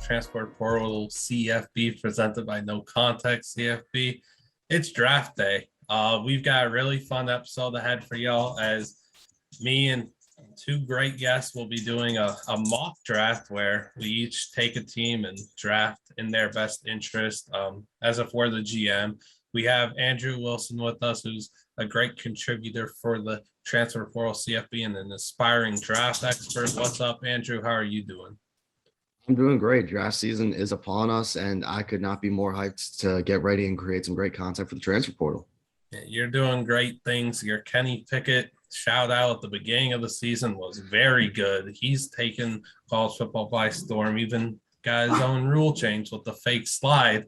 Transfer Portal CFB presented by NoContextCFB. It's draft day. We've got a really fun episode ahead for y'all as me and two great guests will be doing a mock draft where we each take a team and draft in their best interest. As if we're the GM, we have Andrew Wilson with us, who's a great contributor for the Transfer Portal CFB and an aspiring draft expert. What's up, Andrew? How are you doing? I'm doing great. Draft season is upon us, and I could not be more hyped to get ready and create some great content for the transfer portal. You're doing great things. Your Kenny Pickett shout out at the beginning of the season was very good. He's taken college football by storm, even got his own rule change with the fake slide.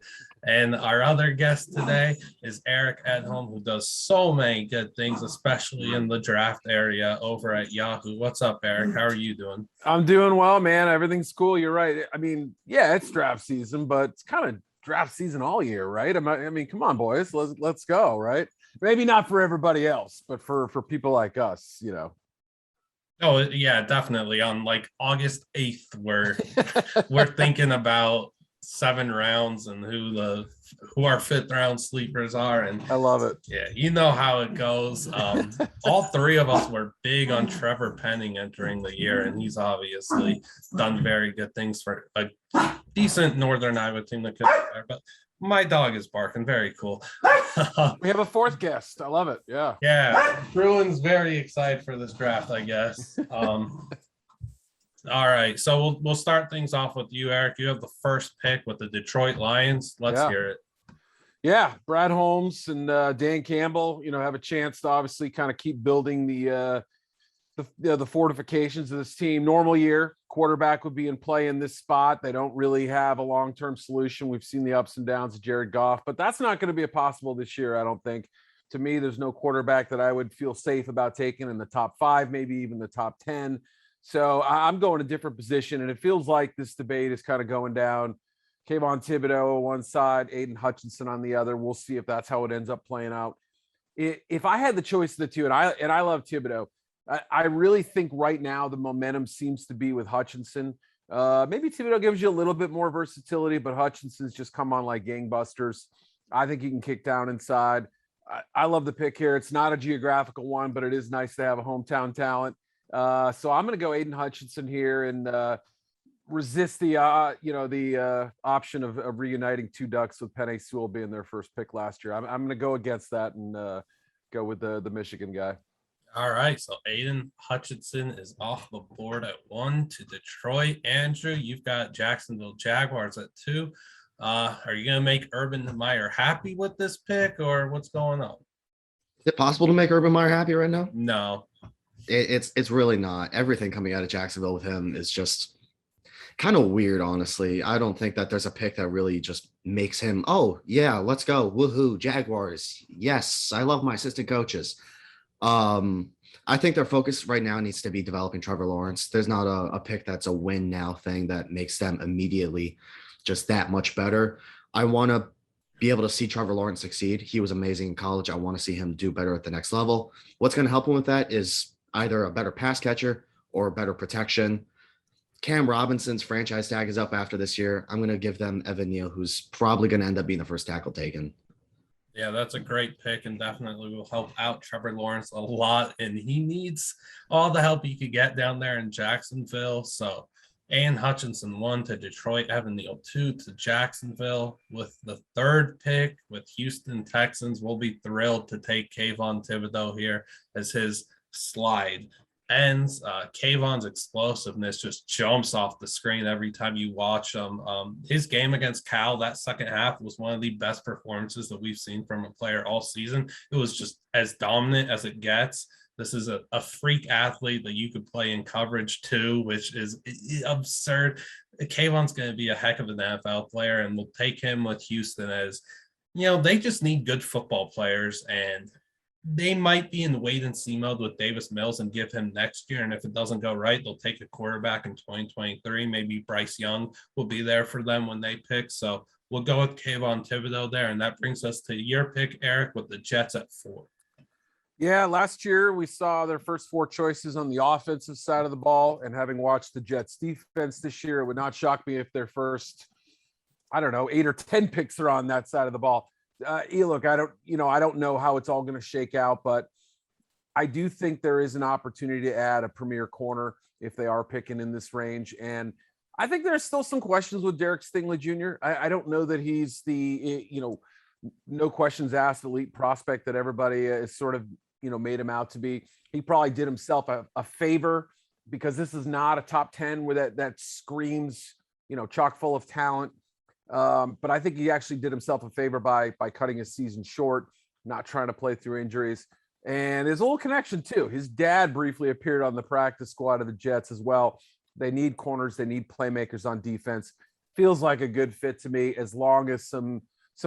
And our other guest today is Edholm, who does so many good things, especially in the draft area over at Yahoo. What's up, Eric? How are you doing? I'm doing well, man. Everything's cool. You're right. I mean, yeah, it's draft season, but it's kind of draft season all year, right? I mean, come on, boys, let's go, right? Maybe not for everybody else, but for people like us, you know. Oh yeah, definitely. On like August 8th, we're thinking about 7 rounds and who our 5th round sleepers are, and I love it. Yeah, you know how it goes. All three of us were big on Trevor Penning entering the year, and he's obviously done very good things for a decent Northern Iowa team that could be there. But my dog is barking. Very cool. We have a 4th guest. I love it. Yeah, Bruin's very excited for this draft, I guess. All right, so we'll start things off with you, Eric. You have the first pick with the Detroit Lions. Let's hear it. Yeah, Brad Holmes and Dan Campbell, have a chance to obviously kind of keep building the fortifications of this team. Normal year, quarterback would be in play in this spot. They don't really have a long-term solution. We've seen the ups and downs of Jared Goff, but that's not going to be possible this year, I don't think. To me, there's no quarterback that I would feel safe about taking in the top 5, maybe even the top 10. So I'm going a different position, and it feels like this debate is kind of going down. Kayvon Thibodeau on one side, Aiden Hutchinson on the other. We'll see if that's how it ends up playing out. If I had the choice of the two, and I love Thibodeau, I really think right now the momentum seems to be with Hutchinson. Maybe Thibodeau gives you a little bit more versatility, but Hutchinson's just come on like gangbusters. I think he can kick down inside. I love the pick here. It's not a geographical one, but it is nice to have a hometown talent. So I'm going to go Aiden Hutchinson here and resist the option of reuniting 2 Ducks with Penei Sewell being their first pick last year. I'm going to go against that and go with the Michigan guy. All right, so Aiden Hutchinson is off the board at 1 to Detroit. Andrew, you've got Jacksonville Jaguars at 2. Are you going to make Urban Meyer happy with this pick, or what's going on? Is it possible to make Urban Meyer happy right now? No. It's really not. Everything coming out of Jacksonville with him is just kind of weird, honestly. I don't think that there's a pick that really just makes him, oh, yeah, let's go. Woohoo, Jaguars. Yes, I love my assistant coaches. I think their focus right now needs to be developing Trevor Lawrence. There's not a pick that's a win now thing that makes them immediately just that much better. I want to be able to see Trevor Lawrence succeed. He was amazing in college. I want to see him do better at the next level. What's going to help him with that is either a better pass catcher or better protection. Cam Robinson's franchise tag is up after this year. I'm going to give them Evan Neal, who's probably going to end up being the first tackle taken. Yeah, that's a great pick and definitely will help out Trevor Lawrence a lot. And he needs all the help he could get down there in Jacksonville. So Aiden Hutchinson 1 to Detroit, Evan Neal 2 to Jacksonville. With the 3rd pick with Houston Texans, we'll be thrilled to take Kayvon Thibodeau here as his slide ends. Kayvon's explosiveness just jumps off the screen every time you watch him. His game against Cal, that second half, was one of the best performances that we've seen from a player all season. It was just as dominant as it gets. This is a freak athlete that you could play in coverage too, which is absurd. Kayvon's going to be a heck of an NFL player, and we'll take him with Houston as, they just need good football players, and they might be in wait and see mode with Davis Mills and give him next year. And if it doesn't go right, they'll take a quarterback in 2023. Maybe Bryce Young will be there for them when they pick. So we'll go with Kayvon Thibodeau there. And that brings us to your pick, Eric, with the Jets at 4. Yeah, last year we saw their first 4 choices on the offensive side of the ball, and having watched the Jets defense this year, it would not shock me if their first, I don't know, 8 or 10 picks are on that side of the ball. Look, I don't know how it's all going to shake out, but I do think there is an opportunity to add a premier corner if they are picking in this range. And I think there's still some questions with Derek Stingley Jr. I don't know that he's the, no questions asked elite prospect that everybody is sort of, made him out to be. He probably did himself a favor, because this is not a top 10 where that screams, chock full of talent. But I think he actually did himself a favor by cutting his season short, not trying to play through injuries. And his little connection too. His dad briefly appeared on the practice squad of the Jets as well. They need corners, they need playmakers on defense. Feels like a good fit to me, as long as some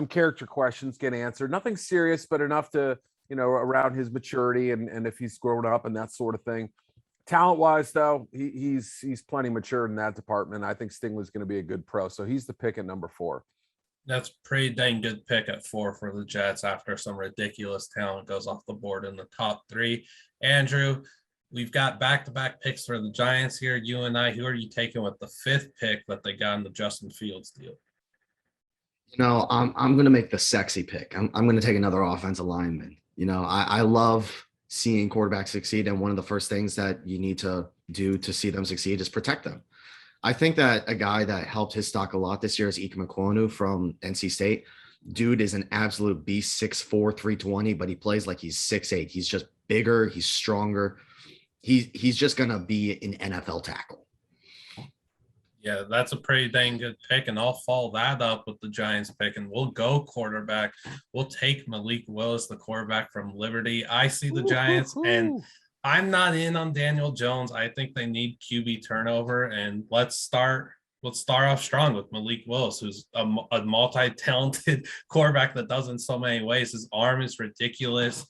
character questions get answered. Nothing serious, but enough to, around his maturity and if he's grown up and that sort of thing. Talent wise, though, he's plenty mature in that department. I think Stingley's going to be a good pro. So he's the pick at number 4. That's pretty dang good pick at 4 for the Jets after some ridiculous talent goes off the board in the top 3. Andrew, we've got back-to-back picks for the Giants here. You and I, who are you taking with the 5th pick that they got in the Justin Fields deal? I'm going to make the sexy pick. I'm going to take another offensive lineman. I love seeing quarterbacks succeed, and one of the first things that you need to do to see them succeed is protect them. I think that a guy that helped his stock a lot this year is Ike Mekwonu from NC State. Dude is an absolute beast, 6'4", 320, but he plays like he's 6'8". He's just bigger. He's stronger. He's just going to be an NFL tackle. Yeah, that's a pretty dang good pick, and I'll follow that up with the Giants pick, and we'll go quarterback. We'll take Malik Willis, the quarterback from Liberty. I see the Giants, and I'm not in on Daniel Jones. I think they need QB turnover, and let's start off strong with Malik Willis, who's a multi-talented quarterback that does in so many ways. His arm is ridiculous.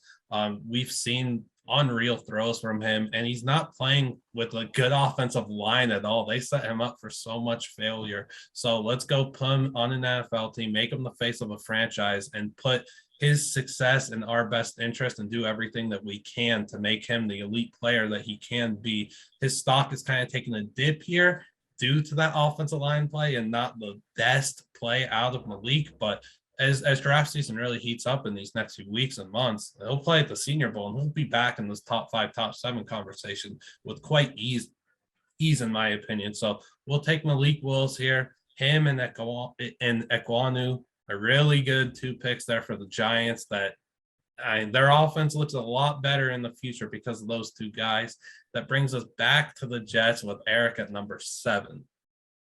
We've seen unreal throws from him, and he's not playing with a good offensive line at all. They set him up for so much failure. So let's go put him on an NFL team, make him the face of a franchise, and put his success in our best interest and do everything that we can to make him the elite player that he can be. His stock is kind of taking a dip here due to that offensive line play and not the best play out of Malik, but as draft season really heats up in these next few weeks and months, he'll play at the Senior Bowl and he'll be back in this top 5, top 7 conversation with quite ease in my opinion. So we'll take Malik Willis here. Him and Ekwonu are really good 2 picks there for the Giants. That their offense looks a lot better in the future because of those 2 guys. That brings us back to the Jets with Eric at number 7.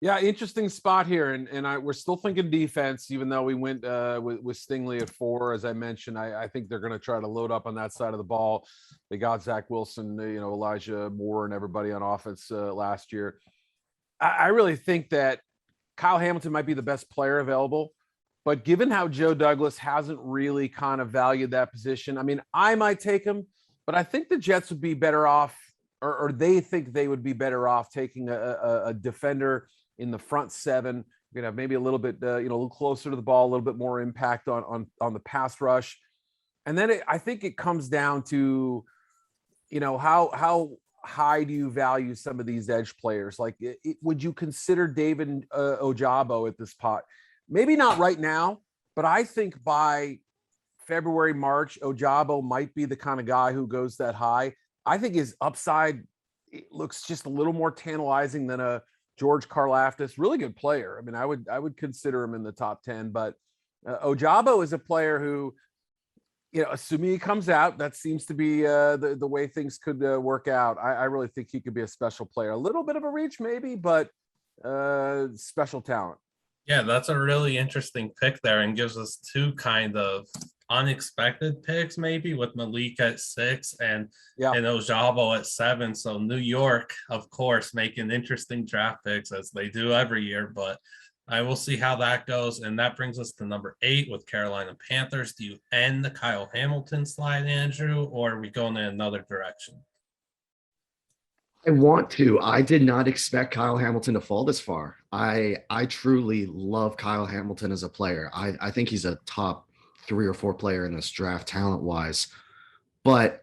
Yeah, interesting spot here, and we're still thinking defense, even though we went with Stingley at 4. As I mentioned, I think they're going to try to load up on that side of the ball. They got Zach Wilson, Elijah Moore, and everybody on offense last year. I really think that Kyle Hamilton might be the best player available, but given how Joe Douglas hasn't really kind of valued that position, I mean, I might take him, but I think the Jets would be better off, or they think they would be better off taking a defender in the front 7. You're gonna have maybe a little bit, a little closer to the ball, a little bit more impact on the pass rush. And then I think it comes down to, how high do you value some of these edge players? Like, would you consider David Ojabo at this pot? Maybe not right now, but I think by February, March, Ojabo might be the kind of guy who goes that high. I think his upside looks just a little more tantalizing than a George Karlaftis. Really good player. I mean, I would consider him in the top 10, but Ojabo is a player who, assuming he comes out, that seems to be the way things could work out. I really think he could be a special player. A little bit of a reach maybe, but special talent. Yeah, that's a really interesting pick there and gives us 2 kind of unexpected picks, maybe with Malik at 6 and Ojabo at 7. So New York, of course, making interesting draft picks as they do every year, but I will see how that goes. And that brings us to number 8 with Carolina Panthers. Do you end the Kyle Hamilton slide, Andrew, or are we going in another direction? I want to. I did not expect Kyle Hamilton to fall this far. I truly love Kyle Hamilton as a player. I think he's a top 3 or 4 player in this draft talent-wise. But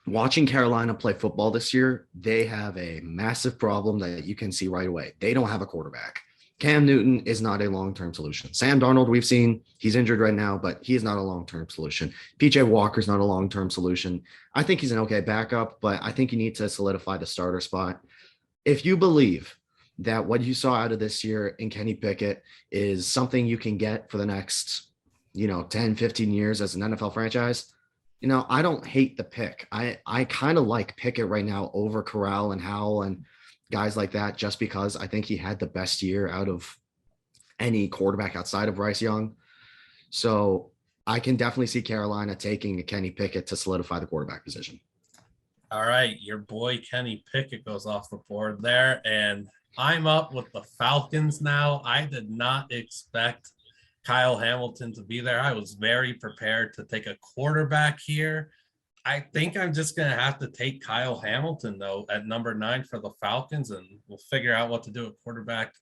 Watching Carolina play football this year, they have a massive problem that you can see right away. They don't have a quarterback. Cam Newton is not a long-term solution. Sam Darnold, we've seen he's injured right now, but he is not a long-term solution. PJ Walker's not a long-term solution. I think he's an okay backup, but I think you need to solidify the starter spot. If you believe that what you saw out of this year in Kenny Pickett is something you can get for the next, 10, 15 years as an NFL franchise, I don't hate the pick. I kind of like Pickett right now over Corral and Howell and guys like that, just because I think he had the best year out of any quarterback outside of Bryce Young. So I can definitely see Carolina taking a Kenny Pickett to solidify the quarterback position. All right, your boy Kenny Pickett goes off the board there, and I'm up with the Falcons now. I did not expect Kyle Hamilton to be there. I was very prepared to take a quarterback here. I think I'm just going to have to take Kyle Hamilton, though, at number 9 for the Falcons, and we'll figure out what to do at quarterback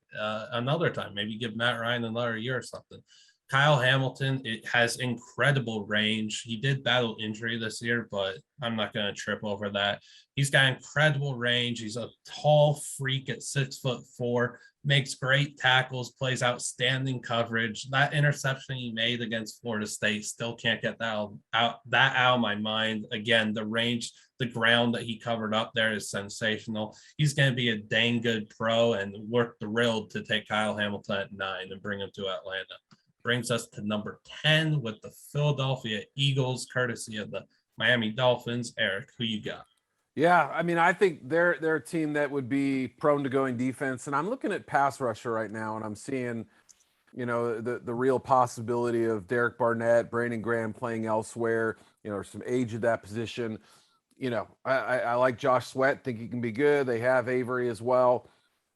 another time. Maybe give Matt Ryan another year or something. Kyle Hamilton, it has incredible range. He did battle injury this year, but I'm not going to trip over that. He's got incredible range. He's a tall freak at 6'4", makes great tackles, plays outstanding coverage. That interception he made against Florida State, still can't get that out of my mind. Again, the range, the ground that he covered up there is sensational. He's going to be a dang good pro, and we're thrilled to take Kyle Hamilton at 9 and bring him to Atlanta. Brings us to number 10 with the Philadelphia Eagles, courtesy of the Miami Dolphins. Eric, who you got? Yeah, I mean, I think they're a team that would be prone to going defense, and I'm looking at pass rusher right now, and I'm seeing, the real possibility of Derek Barnett, Brandon Graham playing elsewhere. Some age at that position. I like Josh Sweat, think he can be good. They have Avery as well.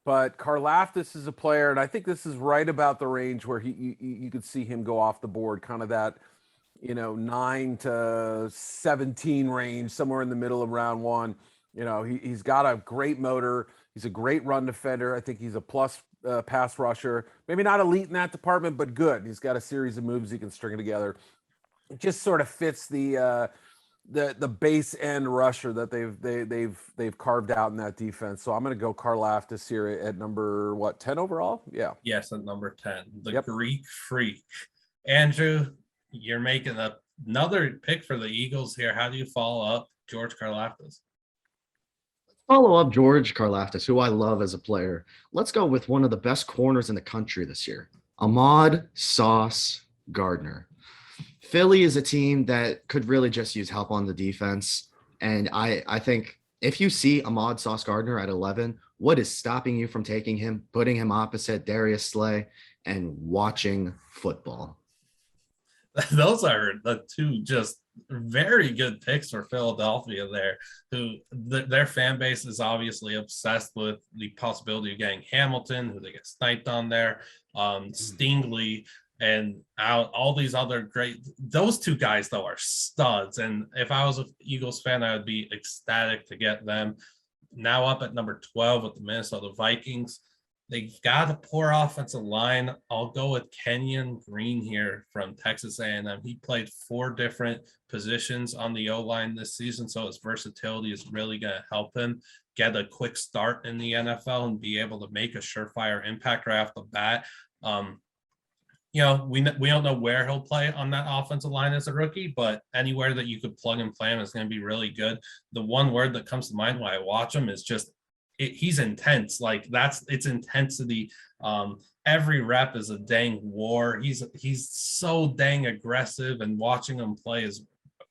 But Karlaftis is a player, and I think this is right about the range where you could see him go off the board, kind of that, 9 to 17 range, somewhere in the middle of round 1. He's got a great motor. He's a great run defender. I think he's a plus pass rusher. Maybe not elite in that department, but good. He's got a series of moves he can string together. It just sort of fits the base end rusher that they've carved out in that defense. So I'm going to go Karlaftis here at number 10 overall. Yeah. Yes, at number 10, the Greek freak. Andrew, you're making another pick for the Eagles here. How do you follow up George Karlaftis? Follow up George Karlaftis, who I love as a player. Let's go with one of the best corners in the country this year, Ahmad Sauce Gardner. Philly is a team that could really just use help on the defense. And I think if you see Ahmad Sauce Gardner at 11, what is stopping you from taking him, putting him opposite Darius Slay, and watching football? Those are the two just very good picks for Philadelphia there, who their fan base is obviously obsessed with the possibility of getting Hamilton, who they get sniped on there, Stingley, and all these other great, those two guys though are studs. And if I was an Eagles fan, I would be ecstatic to get them. Now up at number 12 with the Minnesota Vikings. They've got a poor offensive line. I'll go with Kenyon Green here from Texas A&M. He played 4 different positions on the O-line this season, so his versatility is really going to help him get a quick start in the NFL and be able to make a surefire impact right off the bat. We don't know where he'll play on that offensive line as a rookie, but anywhere that you could plug and play him is going to be really good. The one word that comes to mind when I watch him is just he's intense. Like it's intensity. Every rep is a dang war. He's so dang aggressive, and watching him play is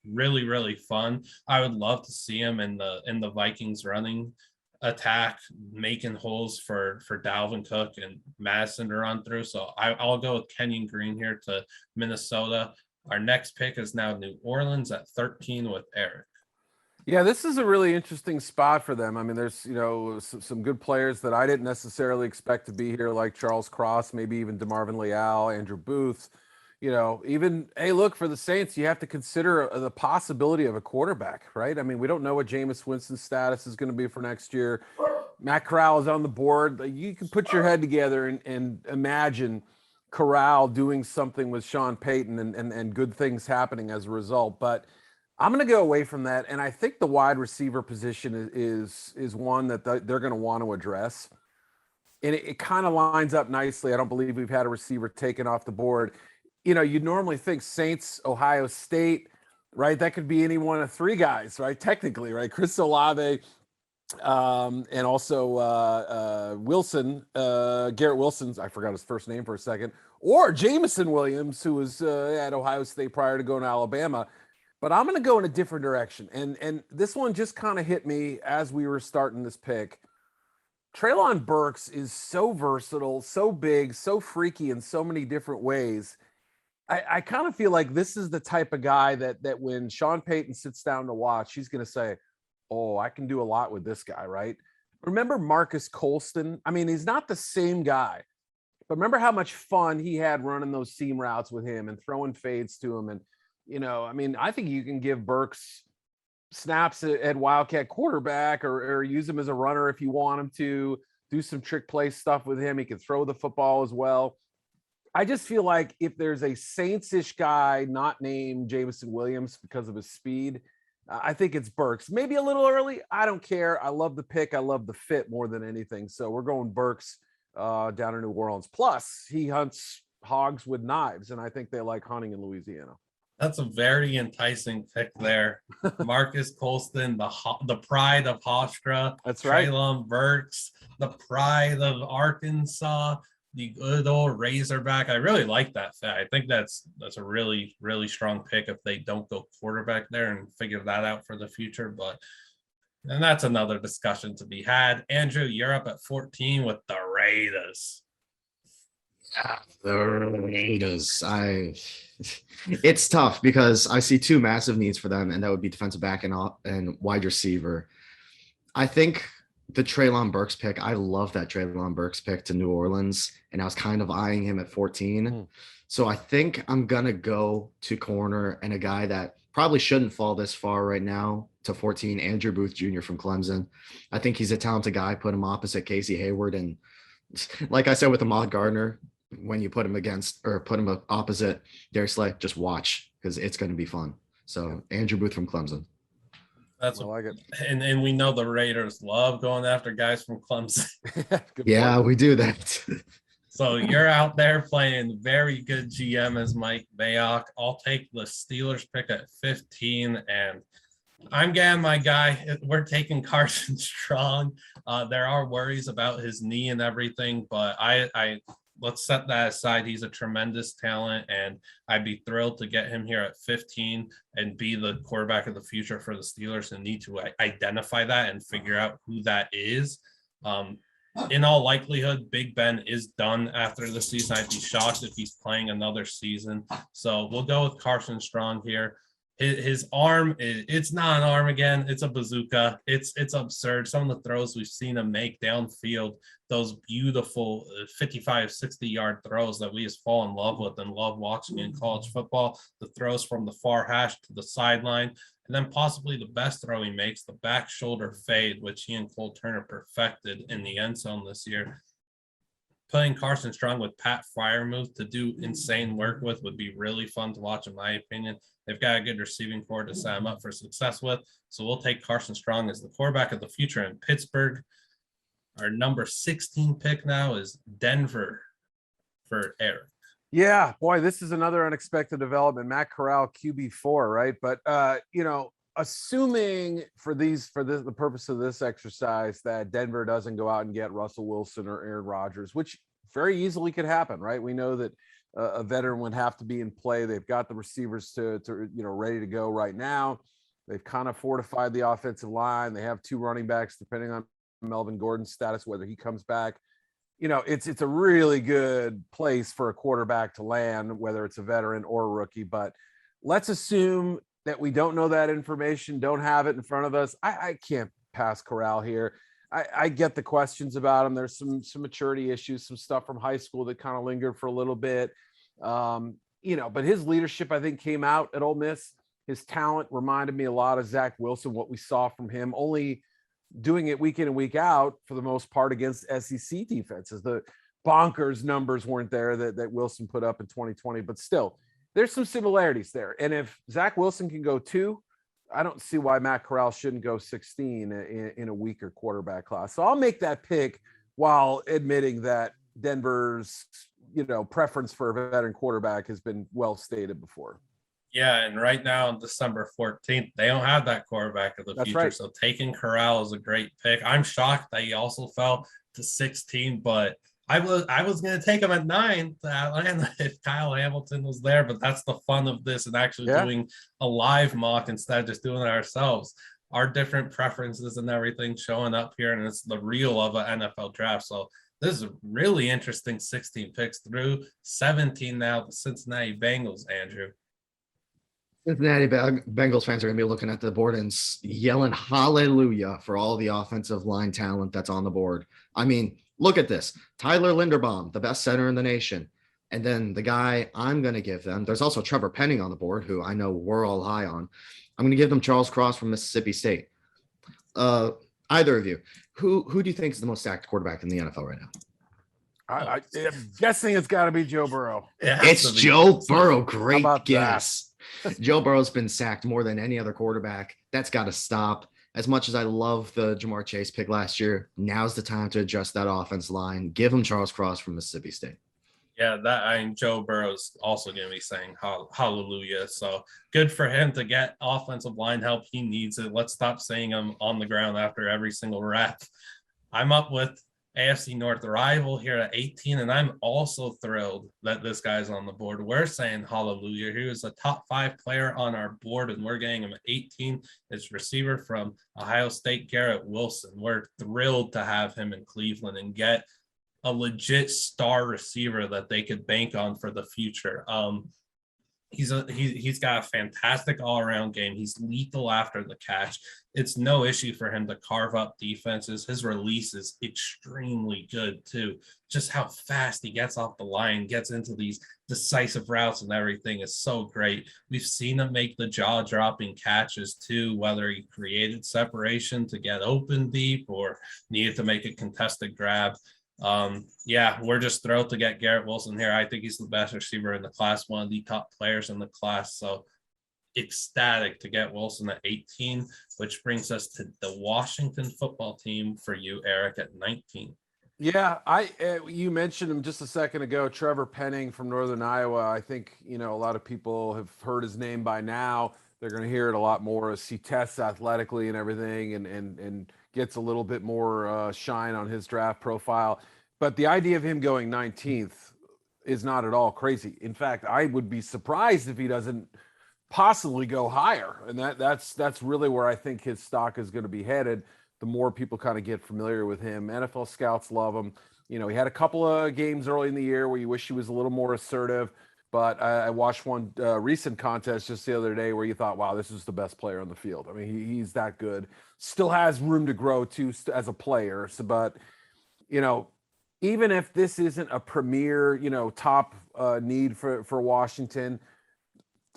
really, really fun. I would love to see him in the Vikings running attack, making holes for Dalvin Cook and Madison to run through. So I'll go with Kenyon Green here to Minnesota. Our next pick is now New Orleans at 13 with Eric. Yeah, this is a really interesting spot for them. I mean, there's, some good players that I didn't necessarily expect to be here, like Charles Cross, maybe even DeMarvin Leal, Andrew Booth. Even, hey, look, for the Saints, you have to consider the possibility of a quarterback, right? I mean, we don't know what Jameis Winston's status is going to be for next year. Matt Corral is on the board. You can put your head together and imagine Corral doing something with Sean Payton and good things happening as a result. But I'm going to go away from that, and I think the wide receiver position is one that they're going to want to address, and it kind of lines up nicely. I don't believe we've had a receiver taken off the board. You'd normally think Saints, Ohio State, right? That could be any one of three guys, right? Technically, right? Chris Olave, and also Wilson, Garrett Wilson. I forgot his first name for a second, or Jamison Williams, who was at Ohio State prior to going to Alabama. But I'm going to go in a different direction. And this one just kind of hit me as we were starting this pick. Treylon Burks is so versatile, so big, so freaky in so many different ways. I kind of feel like this is the type of guy that when Sean Payton sits down to watch, he's going to say, oh, I can do a lot with this guy, right? Remember Marcus Colston? I mean, he's not the same guy, but remember how much fun he had running those seam routes with him and throwing fades to him. And, I mean, I think you can give Burks snaps at Wildcat quarterback or use him as a runner if you want him to, do some trick play stuff with him. He can throw the football as well. I just feel like if there's a Saints-ish guy not named Jamison Williams because of his speed, I think it's Burks. Maybe a little early. I don't care. I love the pick. I love the fit more than anything. So we're going Burks down in New Orleans. Plus, he hunts hogs with knives, and I think they like hunting in Louisiana. That's a very enticing pick there. Marcus Colston, the pride of Hofstra. That's right. Treylon Burks, the pride of Arkansas, the good old Razorback. I really like that fit. I think that's a really, really strong pick if they don't go quarterback there and figure that out for the future. And that's another discussion to be had. Andrew, you're up at 14 with the Raiders. The Raiders. It's tough because I see two massive needs for them, and that would be defensive back and wide receiver. I think the Treylon Burks pick, I love that Treylon Burks pick to New Orleans, and I was kind of eyeing him at 14. So I think I'm going to go to corner and a guy that probably shouldn't fall this far right now to 14, Andrew Booth Jr. from Clemson. I think he's a talented guy. Put him opposite Casey Hayward, and like I said with Ahmad Gardner, when you put him opposite Darius Slay, just watch because it's going to be fun. So Andrew Booth from Clemson. That's I like it. And we know the Raiders love going after guys from Clemson. Yeah, we do that. So you're out there playing very good GM as Mike Mayock. I'll take the Steelers pick at 15, and I'm getting my guy. We're taking Carson Strong. There are worries about his knee and everything, but I let's set that aside. He's a tremendous talent, and I'd be thrilled to get him here at 15 and be the quarterback of the future for the Steelers, and need to identify that and figure out who that is. In all likelihood, Big Ben is done after the season. I'd be shocked if he's playing another season. So we'll go with Carson Strong here. His arm, it's not an arm again. It's a bazooka. It's absurd. Some of the throws we've seen him make downfield, those beautiful 55, 60-yard throws that we just fall in love with and love watching in college football, the throws from the far hash to the sideline, and then possibly the best throw he makes, the back shoulder fade, which he and Cole Turner perfected in the end zone this year. Playing Carson Strong with Pat Freiermuth to do insane work with would be really fun to watch, in my opinion. They've got a good receiving core to set him up for success with. So we'll take Carson Strong as the quarterback of the future in Pittsburgh. Our number 16 pick now is Denver for Eric. Yeah, boy, this is another unexpected development. Matt Corral, QB4, right? But assuming the purpose of this exercise that Denver doesn't go out and get Russell Wilson or Aaron Rodgers, which very easily could happen, right? We know that a veteran would have to be in play. They've got the receivers to ready to go right now. They've kind of fortified the offensive line. They have two running backs, depending on Melvin Gordon's status, whether he comes back. It's a really good place for a quarterback to land, whether it's a veteran or a rookie. But let's assume that we don't know that information, don't have it in front of us. I can't pass Corral here. I get the questions about him. There's some maturity issues, some stuff from high school that kind of lingered for a little bit. But his leadership, I think, came out at Ole Miss. His talent reminded me a lot of Zach Wilson, what we saw from him, only doing it week in and week out for the most part against SEC defenses. The bonkers numbers weren't there that Wilson put up in 2020, but still, there's some similarities there. And if Zach Wilson can go 2, I don't see why Matt Corral shouldn't go 16 in a weaker quarterback class. So I'll make that pick while admitting that Denver's, preference for a veteran quarterback has been well stated before. Yeah, and right now on December 14th, they don't have that quarterback of the That's future. right. So taking Corral is a great pick. I'm shocked that he also fell to 16, but I was going to take him at 9 to Atlanta if Kyle Hamilton was there. But that's the fun of this and actually doing a live mock instead of just doing it ourselves. Our different preferences and everything showing up here, and it's the real of an NFL draft. So this is a really interesting 16 picks through 17 now. The Cincinnati Bengals, Andrew. Cincinnati Bengals fans are going to be looking at the board and yelling hallelujah for all the offensive line talent that's on the board. I mean, look at this. Tyler Linderbaum, the best center in the nation. And then the guy I'm going to give them, there's also Trevor Penning on the board, who I know we're all high on. I'm going to give them Charles Cross from Mississippi State. Either of you, who do you think is the most stacked quarterback in the NFL right now? I'm guessing it's got to be Joe Burrow. It's Joe Burrow. Great guess. That? Joe Burrow's been sacked more than any other quarterback. That's got to stop. As much as I love the Jamar Chase pick last year, now's the time to adjust that offense line. Give him Charles Cross from Mississippi State. Yeah, Joe Burrow's also going to be saying hallelujah. So good for him to get offensive line help. He needs it. Let's stop saying him on the ground after every single rep. I'm up with AFC North rival here at 18, and I'm also thrilled that this guy's on the board. We're saying hallelujah. He was a top 5 player on our board, and we're getting him at 18. It's receiver from Ohio State, Garrett Wilson. We're thrilled to have him in Cleveland and get a legit star receiver that they could bank on for the future. He's got a fantastic all-around game. He's lethal after the catch. It's no issue for him to carve up defenses. His release is extremely good too. Just how fast he gets off the line, gets into these decisive routes and everything is so great. We've seen him make the jaw-dropping catches too, whether he created separation to get open deep or needed to make a contested grab. We're just thrilled to get Garrett Wilson here. I think he's the best receiver in the class, one of the top players in the class. So ecstatic to get Wilson at 18, which brings us to the Washington football team for you, Eric, at 19. Yeah, you mentioned him just a second ago, Trevor Penning from Northern Iowa. I think, a lot of people have heard his name by now. They're going to hear it a lot more as he tests athletically and everything and gets a little bit more shine on his draft profile. But the idea of him going 19th is not at all crazy. In fact, I would be surprised if he doesn't possibly go higher. And that's really where I think his stock is going to be headed. The more people kind of get familiar with him, NFL scouts love him. He had a couple of games early in the year where you wish he was a little more assertive. But I watched one recent contest just the other day where you thought, wow, this is the best player on the field. I mean, he's that good. Still has room to grow, too, as a player. So, but, even if this isn't a premier, top need for Washington,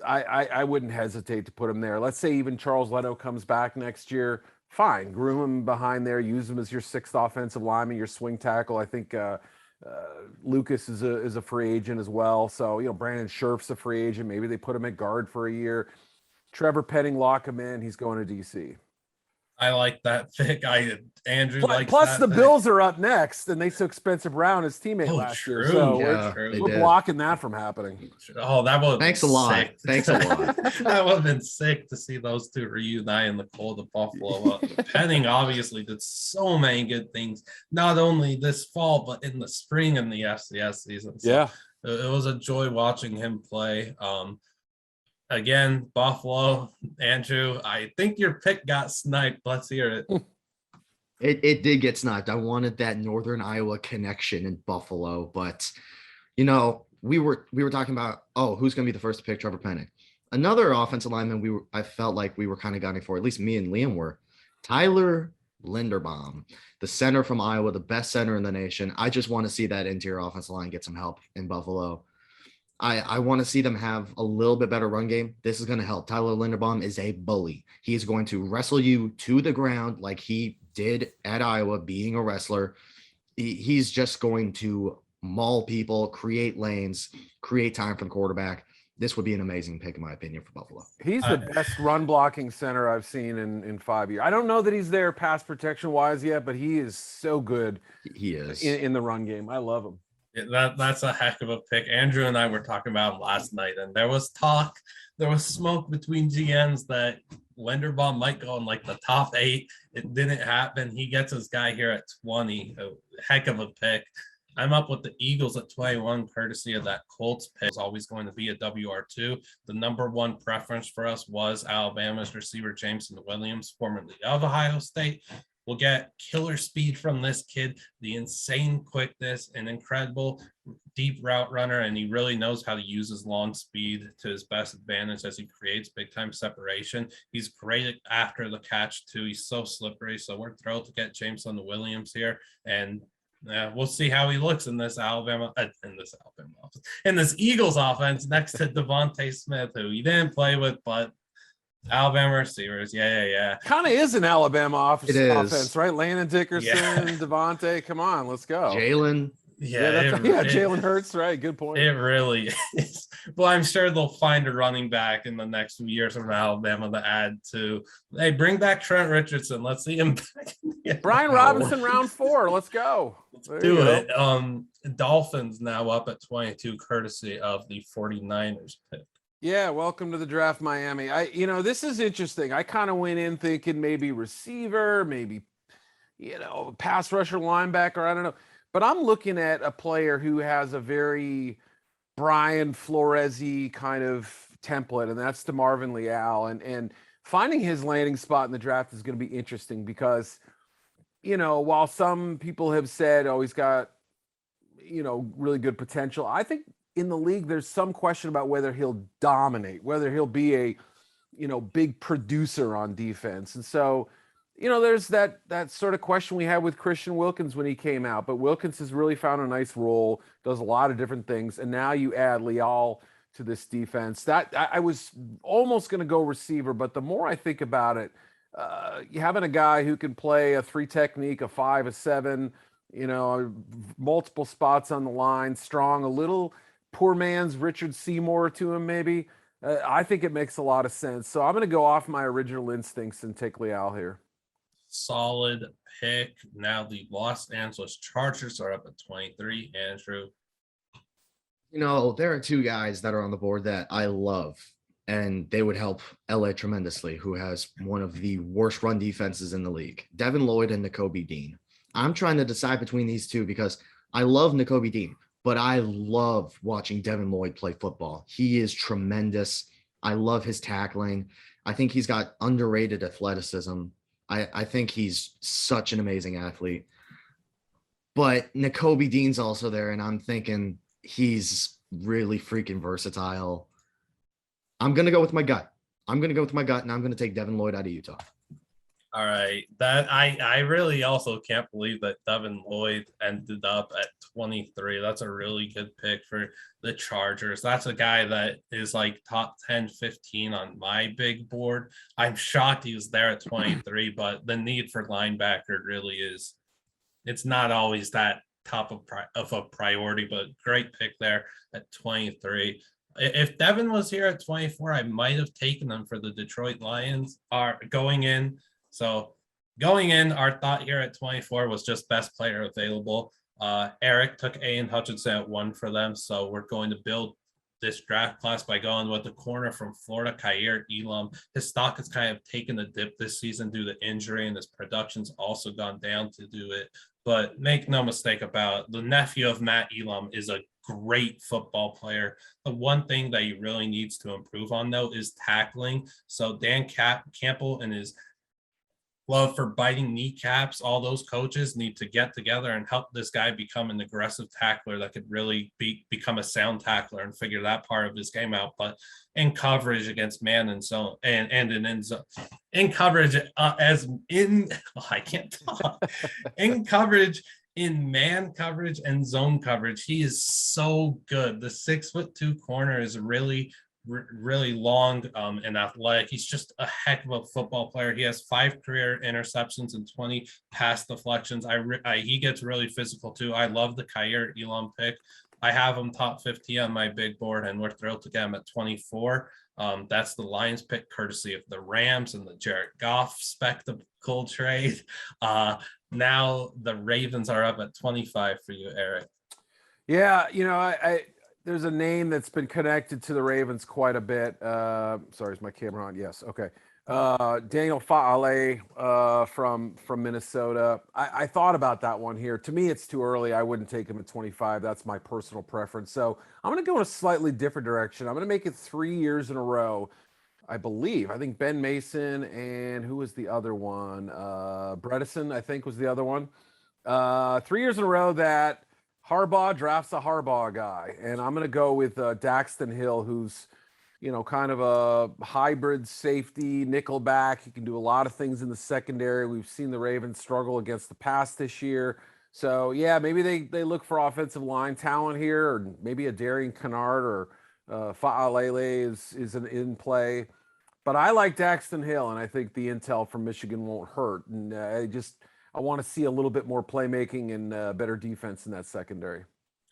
I wouldn't hesitate to put him there. Let's say even Charles Leno comes back next year. Fine. Groom him behind there. Use him as your 6th offensive lineman, your swing tackle. I think Lucas is a free agent as well. So, Brandon Scherf's a free agent. Maybe they put him at guard for a year. Trevor Penning, lock him in. He's going to DC. I like that pick. Andrew likes plus that the pick. Bills are up next, and they took Spencer Brown, his teammate, last year. So we're blocking that from happening. Oh, that would. Thanks a lot. Thanks a lot. That would have been sick to see those two reunite in the cold of Buffalo. Penning obviously did so many good things, not only this fall but in the spring and the FCS season. So it was a joy watching him play. Again, Buffalo, Andrew, I think your pick got sniped. Let's hear it. It did get sniped. I wanted that Northern Iowa connection in Buffalo, but we were talking about, who's going to be the first to pick Trevor Penning. Another offensive lineman I felt like we were kind of gunning for, at least me and Liam were, Tyler Linderbaum, the center from Iowa, the best center in the nation. I just want to see that interior offensive line get some help in Buffalo. I want to see them have a little bit better run game. This is going to help. Tyler Linderbaum is a bully. He is going to wrestle you to the ground like he did at Iowa, being a wrestler. He's just going to maul people, create lanes, create time for the quarterback. this would be an amazing pick in my opinion for Buffalo. He's the best run blocking center I've seen in 5 years. I don't know that he's there pass protection wise yet, but he is so good. He is in the run game. I love him. Yeah, that's a heck of a pick. Andrew and I were talking about him last night, and there was smoke between GMs that Linderbaum might go in like the top 8. It didn't happen. He gets his guy here at 20. A heck of a pick. I'm up with the Eagles at 21, courtesy of that Colts pick. It's always going to be a WR2. The number one preference for us was Alabama's receiver Jameson Williams, formerly of Ohio State. We'll get killer speed from this kid, the insane quickness, an incredible deep route runner, and he really knows how to use his long speed to his best advantage as he creates big-time separation. He's great after the catch, too. He's so slippery, so we're thrilled to get Jameson Williams here, and we'll see how he looks in this Eagles offense next to Devontae Smith, who he didn't play with, but Alabama receivers, yeah. Kind of is an Alabama offense, right? Landon Dickerson, Yeah. Devontae, come on, let's go. Jalen. Jalen Hurts, right? Good point. It really is. Well, I'm sure they'll find a running back in the next few years from Alabama to add to. Hey, bring back Trent Richardson. Let's see him back. Brian Robinson, round 4. Let's go. Let's do it. Dolphins now up at 22, courtesy of the 49ers pick. Yeah, welcome to the draft, Miami. This is interesting. I kind of went in thinking maybe receiver, maybe, pass rusher, linebacker. I don't know. But I'm looking at a player who has a very Brian Flores-y kind of template, and that's DeMarvin Leal. And finding his landing spot in the draft is going to be interesting because, while some people have said, oh, he's got, really good potential, I think in the league there's some question about whether he'll dominate, whether he'll be a, big producer on defense. And so, there's that sort of question we had with Christian Wilkins when he came out, but Wilkins has really found a nice role, does a lot of different things. And now you add Leal to this defense. That I was almost going to go receiver, but the more I think about it, having a guy who can play a 3 technique, a 5, a 7, multiple spots on the line, strong, a little poor man's Richard Seymour to him, maybe. I think it makes a lot of sense. So I'm going to go off my original instincts and take Leal here. Solid pick. Now the Los Angeles Chargers are up at 23. Andrew. There are 2 guys that are on the board that I love, and they would help LA tremendously, who has one of the worst run defenses in the league. Devin Lloyd and Nakobe Dean. I'm trying to decide between these 2 because I love Nakobe Dean, but I love watching Devin Lloyd play football. He is tremendous. I love his tackling. I think he's got underrated athleticism. I think he's such an amazing athlete. But Nakobe Dean's also there, and I'm thinking he's really freaking versatile. I'm going to go with my gut. And I'm going to take Devin Lloyd out of Utah. All right. That I really also can't believe that Devin Lloyd ended up at 23. That's a really good pick for the Chargers. That's a guy that is like top 10, 15 on my big board. I'm shocked he was there at 23, but the need for linebacker really is, it's not always that top of a priority, but great pick there at 23. If Devin was here at 24, I might have taken him for the Detroit Lions going in. So going in, our thought here at 24 was just best player available. Eric took Aiden Hutchinson at 1 for them. So we're going to build this draft class by going with the corner from Florida, Kaiir Elam. His stock has kind of taken a dip this season due to injury, and his production's also gone down to do it. But make no mistake about it, the nephew of Matt Elam is a great football player. The one thing that he really needs to improve on, though, is tackling. So Dan Campbell and his love for biting kneecaps, all those coaches need to get together and help this guy become an aggressive tackler that could really become a sound tackler and figure that part of his game out. But in coverage against man and zone and in end zone, in coverage I can't talk. In coverage, in man coverage and zone coverage, he is so good. The 6'2" corner is really long and athletic. He's just a heck of a football player. He has 5 career interceptions and 20 pass deflections. He gets really physical too. I love the Kaiir Elam pick. I have him top 50 on my big board, and we're thrilled to get him at 24. That's the Lions pick, courtesy of the Rams and the Jared Goff spectacle trade. Now the Ravens are up at 25 for you, Eric. Yeah, I there's a name that's been connected to the Ravens quite a bit. Sorry, is my camera on? Yes. Okay. Daniel Faale from Minnesota. I thought about that one here. To me, it's too early. I wouldn't take him at 25. That's my personal preference. So I'm going to go in a slightly different direction. I'm going to make it 3 years in a row. I believe. I think Ben Mason and who was the other one? Bredesen, I think, was the other one. 3 years in a row that Harbaugh drafts a Harbaugh guy. And I'm going to go with Daxton Hill, who's, kind of a hybrid safety, nickel back. He can do a lot of things in the secondary. We've seen the Ravens struggle against the pass this year. So, yeah, maybe they look for offensive line talent here, or maybe a Darian Kennard or Fa'alele is in play. But I like Daxton Hill, and I think the intel from Michigan won't hurt. And I want to see a little bit more playmaking and better defense in that secondary.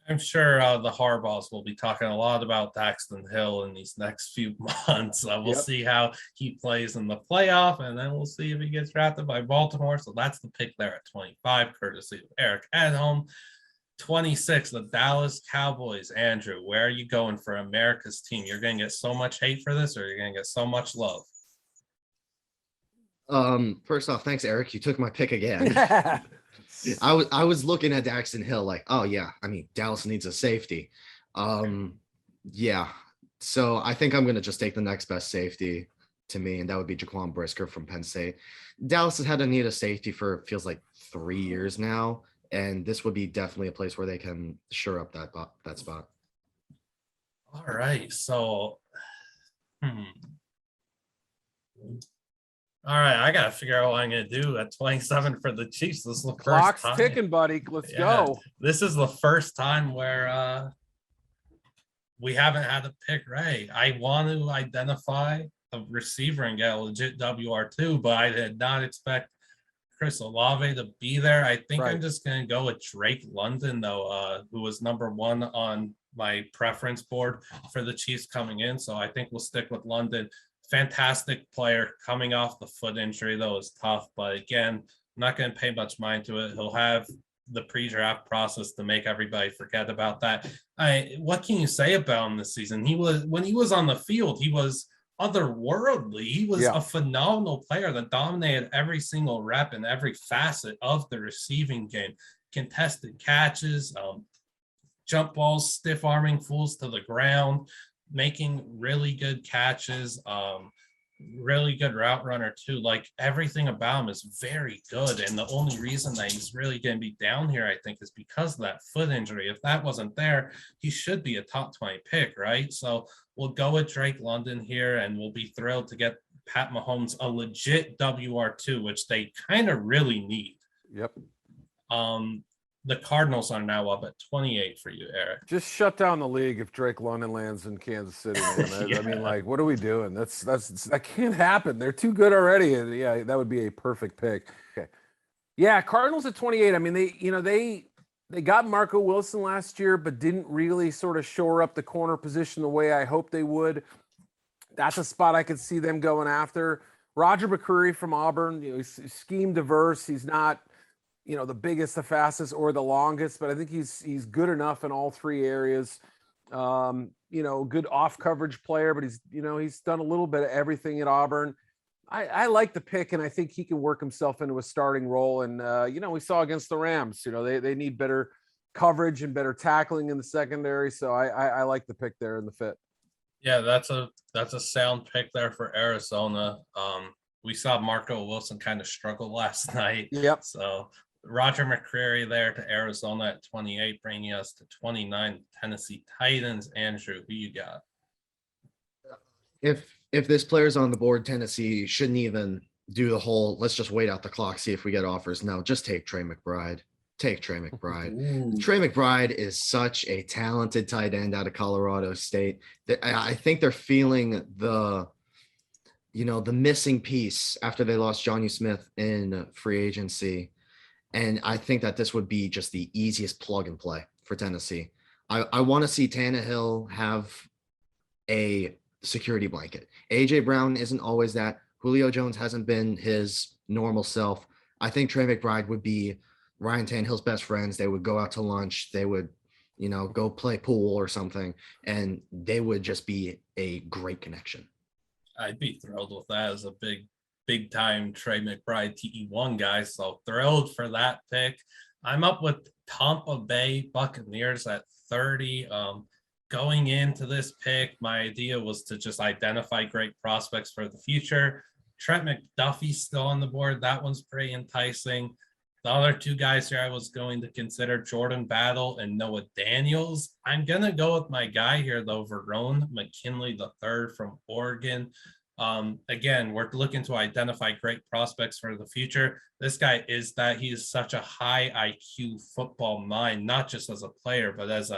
I'm sure the Harbaughs will be talking a lot about Daxton Hill in these next few months. We'll see how he plays in the playoff, and then we'll see if he gets drafted by Baltimore. So that's the pick there at 25, courtesy of Eric Edholm. 26, the Dallas Cowboys. Andrew, where are you going for America's team? You're going to get so much hate for this, or you're going to get so much love? First off, thanks, Eric. You took my pick again. I was looking at Daxton Hill like, oh yeah, I mean, Dallas needs a safety. Yeah. So I think I'm going to just take the next best safety to me, and that would be Jaquan Brisker from Penn State. Dallas has had a need a safety for, feels like 3 years now, and this would be definitely a place where they can shore up that spot. All right. So, all right, I gotta figure out what I'm gonna do at 27 for the Chiefs. This is the Clock's first time. ticking, buddy. Let's go. This is the first time where we haven't had a pick right. I want to identify a receiver and get a legit WR2, but I did not expect Chris Olave to be there. I think I'm just gonna go with Drake London, though, who was number 1 on my preference board for the Chiefs coming in. So I think we'll stick with London. Fantastic player coming off the foot injury, though, is tough. But again, I'm not going to pay much mind to it. He'll have the pre-draft process to make everybody forget about that. What can you say about him this season? When he was on the field, he was otherworldly. He was a phenomenal player that dominated every single rep and every facet of the receiving game. Contested catches, jump balls, stiff arming fools to the ground, making really good catches, really good route runner too. Like, everything about him is very good, and the only reason that he's really going to be down here, I think, is because of that foot injury. If that wasn't there, he should be a top 20 pick, right? So we'll go with Drake London here, and we'll be thrilled to get Pat Mahomes a legit WR2, which they kind of really need. Yep. The Cardinals are now up at 28 for you, Eric. Just shut down the league if Drake London lands in Kansas City. Man. I mean, like, what are we doing? That can't happen. They're too good already. And yeah, that would be a perfect pick. Okay. Yeah, Cardinals at 28. I mean, they got Marco Wilson last year, but didn't really sort of shore up the corner position the way I hoped they would. That's a spot I could see them going after. Roger McCreary from Auburn, he's scheme diverse. He's not, the biggest, the fastest, or the longest, but I think he's good enough in all 3 areas. Good off coverage player, but he's done a little bit of everything at Auburn. I like the pick, and I think he can work himself into a starting role. And we saw against the Rams, they need better coverage and better tackling in the secondary. So I like the pick there in the fit. Yeah, that's a sound pick there for Arizona. We saw Marco Wilson kind of struggle last night. Yep. So Roger McCreary there to Arizona at 28, bringing us to 29, Tennessee Titans. Andrew, who you got? If this player's on the board, Tennessee shouldn't even do the whole, let's just wait out the clock, see if we get offers. No, just take Trey McBride. Take Trey McBride. Ooh. Trey McBride is such a talented tight end out of Colorado State. I think they're feeling the missing piece after they lost Jonnu Smith in free agency. And I think that this would be just the easiest plug and play for Tennessee. I want to see Tannehill have a security blanket. AJ Brown isn't always that. Julio Jones hasn't been his normal self. I think Trey McBride would be Ryan Tannehill's best friends. They would go out to lunch. They would, go play pool or something, and they would just be a great connection. I'd be thrilled with that as a big time Trey McBride TE1 guy. So thrilled for that pick. I'm up with Tampa Bay Buccaneers at 30. Going into this pick, my idea was to just identify great prospects for the future. Trent McDuffie's still on the board. That one's pretty enticing. The other two guys here I was going to consider, Jordan Battle and Noah Daniels. I'm going to go with my guy here, though, Verone McKinley III from Oregon. Again, we're looking to identify great prospects for the future. This guy is that he is such a high IQ football mind, not just as a player, but as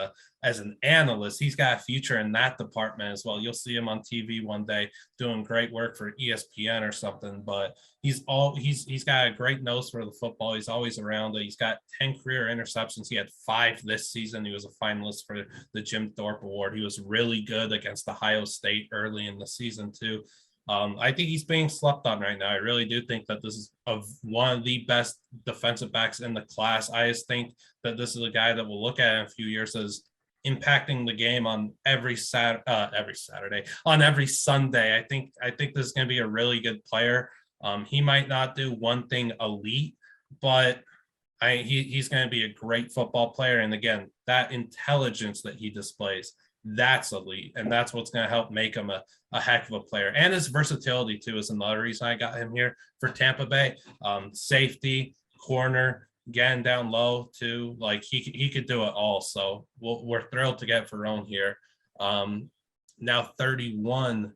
an analyst. He's got a future in that department as well. You'll see him on TV one day doing great work for ESPN or something, but he's got a great nose for the football. He's always around it. He's got 10 career interceptions. He had 5 this season. He was a finalist for the Jim Thorpe Award. He was really good against Ohio State early in the season too. I think he's being slept on right now. I really do think that this is one of the best defensive backs in the class. I just think that this is a guy that we'll look at in a few years as impacting the game on every Saturday, on every Sunday. I think this is going to be a really good player. He might not do one thing elite, but he's going to be a great football player. And again, that intelligence that he displays, that's elite, and that's what's going to help make him a heck of a player. And his versatility too is another reason I got him here for Tampa Bay. Safety, corner, getting down low too. Like he could do it all. So we're thrilled to get Verone here. Now 31,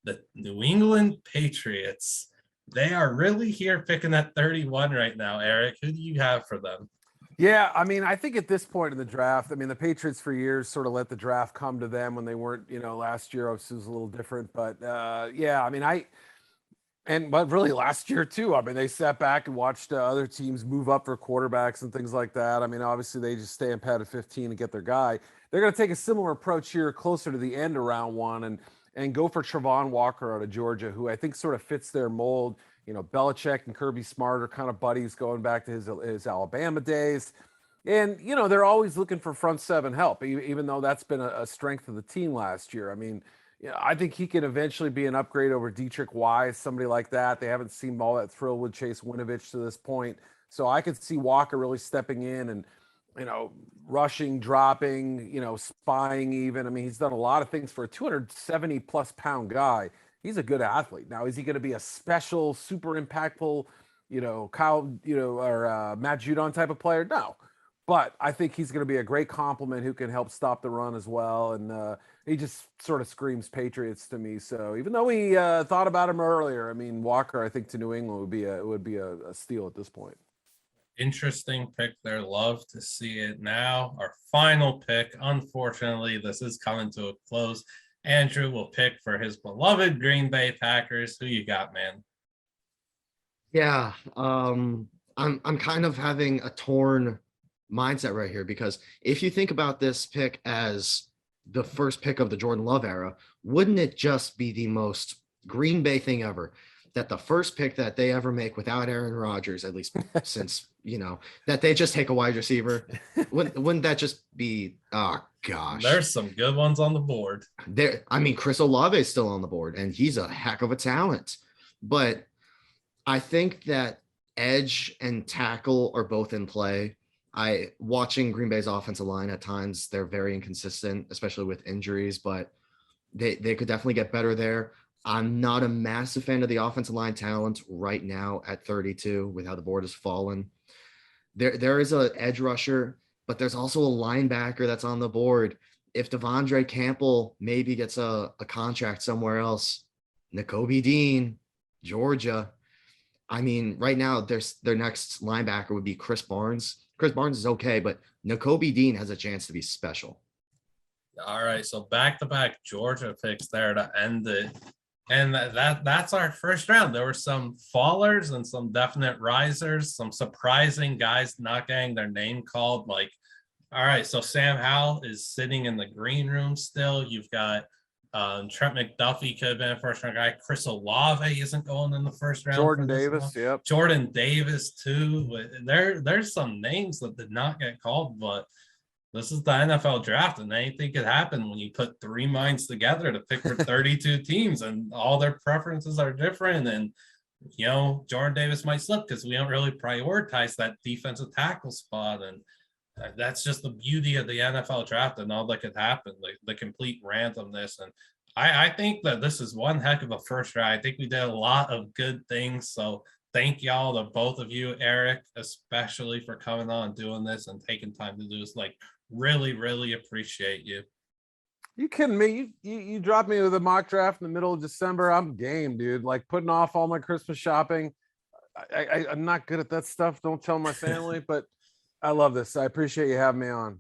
the New England Patriots. They are really here picking at 31 right now. Eric, who do you have for them? Yeah, I mean, I think at this point in the draft, the Patriots for years sort of let the draft come to them when they weren't, last year obviously was a little different, but but really last year too. They sat back and watched other teams move up for quarterbacks and things like that. Obviously they just stay in pad at 15 and get their guy. They're going to take a similar approach here closer to the end of round 1 and go for Travon Walker out of Georgia, who I think sort of fits their mold. Belichick and Kirby Smart are kind of buddies going back to his Alabama days. And, they're always looking for front seven help, even though that's been a strength of the team last year. I think he can eventually be an upgrade over Dietrich Wise, somebody like that. They haven't seemed all that thrilled with Chase Winovich to this point. So I could see Walker really stepping in and, rushing, dropping, spying even. He's done a lot of things for a 270 plus pound guy. He's a good athlete. Now, is he going to be a special, super impactful, Kyle, or Matt Judon type of player? No. But I think he's going to be a great complement who can help stop the run as well. And he just sort of screams Patriots to me. So even though we thought about him earlier, Walker, I think to New England would be a steal at this point. Interesting pick there. Love to see it. Now, our final pick. Unfortunately, this is coming to a close. Andrew will pick for his beloved Green Bay Packers. Who you got, man? Yeah, I'm kind of having a torn mindset right here, because if you think about this pick as the first pick of the Jordan Love era, wouldn't it just be the most Green Bay thing ever that the first pick that they ever make without Aaron Rodgers, at least since, that they just take a wide receiver? Wouldn't that just be, oh gosh. There's some good ones on the board. Chris Olave is still on the board, and he's a heck of a talent. But I think that edge and tackle are both in play. Watching Green Bay's offensive line at times, they're very inconsistent, especially with injuries, but they could definitely get better there. I'm not a massive fan of the offensive line talent right now at 32 with how the board has fallen. There is an edge rusher, but there's also a linebacker that's on the board. If Devondre Campbell maybe gets a contract somewhere else, Nakobe Dean, Georgia. Right now their next linebacker would be Chris Barnes. Chris Barnes is okay, but Nakobe Dean has a chance to be special. All right, so back-to-back Georgia picks there to end it. And that's our first round. There were some fallers and some definite risers, some surprising guys not getting their name called, like All right, so Sam Howell is sitting in the green room still. You've got Trent McDuffie could have been a first-round guy. Chris Olave isn't going in the first round. Jordan for this Davis, one. yep. Jordan Davis too. There's some names that did not get called, but this is the NFL draft, and anything could happen when you put three minds together to pick for 32 teams, and all their preferences are different. And you know, Jordan Davis might slip because we don't really prioritize that defensive tackle spot, and that's just the beauty of the NFL draft and all that could happen, the complete randomness. And I think that this is one heck of a first round. I think we did a lot of good things. So thank y'all to both of you, Eric, especially for coming on and doing this and taking time to do this. Like, really, really appreciate you. You kidding me? You dropped me with a mock draft in the middle of December. I'm game, dude. Like putting off all my Christmas shopping. I'm not good at that stuff. Don't tell my family, but I love this. I appreciate you having me on.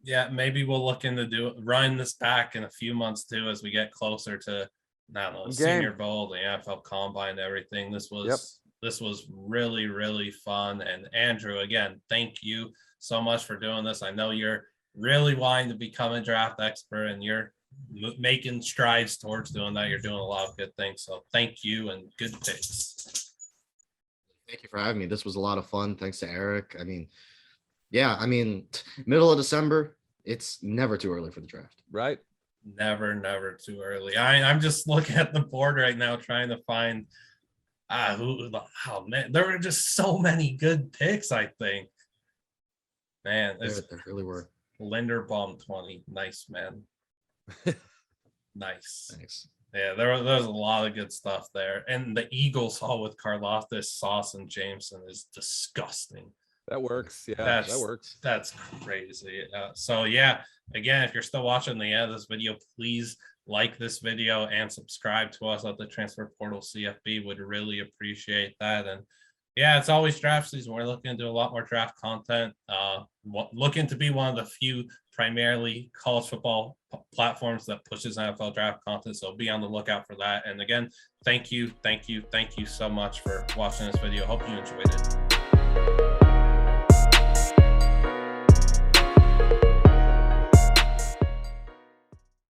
Yeah, maybe we'll look into running this back in a few months too, as we get closer to, I don't know, the Senior Bowl, the NFL Combine, everything. This was really, really fun. And Andrew, again, thank you so much for doing this. I know you're really wanting to become a draft expert, and you're making strides towards doing that. You're doing a lot of good things. So thank you, and good picks. Thank you for having me. This was a lot of fun. Thanks to Eric. Yeah, middle of December, it's never too early for the draft. Right. Never too early. I'm just looking at the board right now, trying to find oh man, there were just so many good picks, I think. Man, There really were. Linderbaum 20. Nice, man. Nice. Thanks. Yeah, there's a lot of good stuff there. And the Eagles haul with Karlaftis, Sauce, and Jameson is disgusting. That works. Yeah, that works. That's crazy. So yeah, again, if you're still watching the end of this video, please like this video and subscribe to us at the Transfer Portal CFB. Would really appreciate that. And yeah, it's always draft season. We're looking to do a lot more draft content. Looking to be one of the few primarily college football platforms that pushes NFL draft content. So be on the lookout for that. And again, thank you so much for watching this video. Hope you enjoyed it.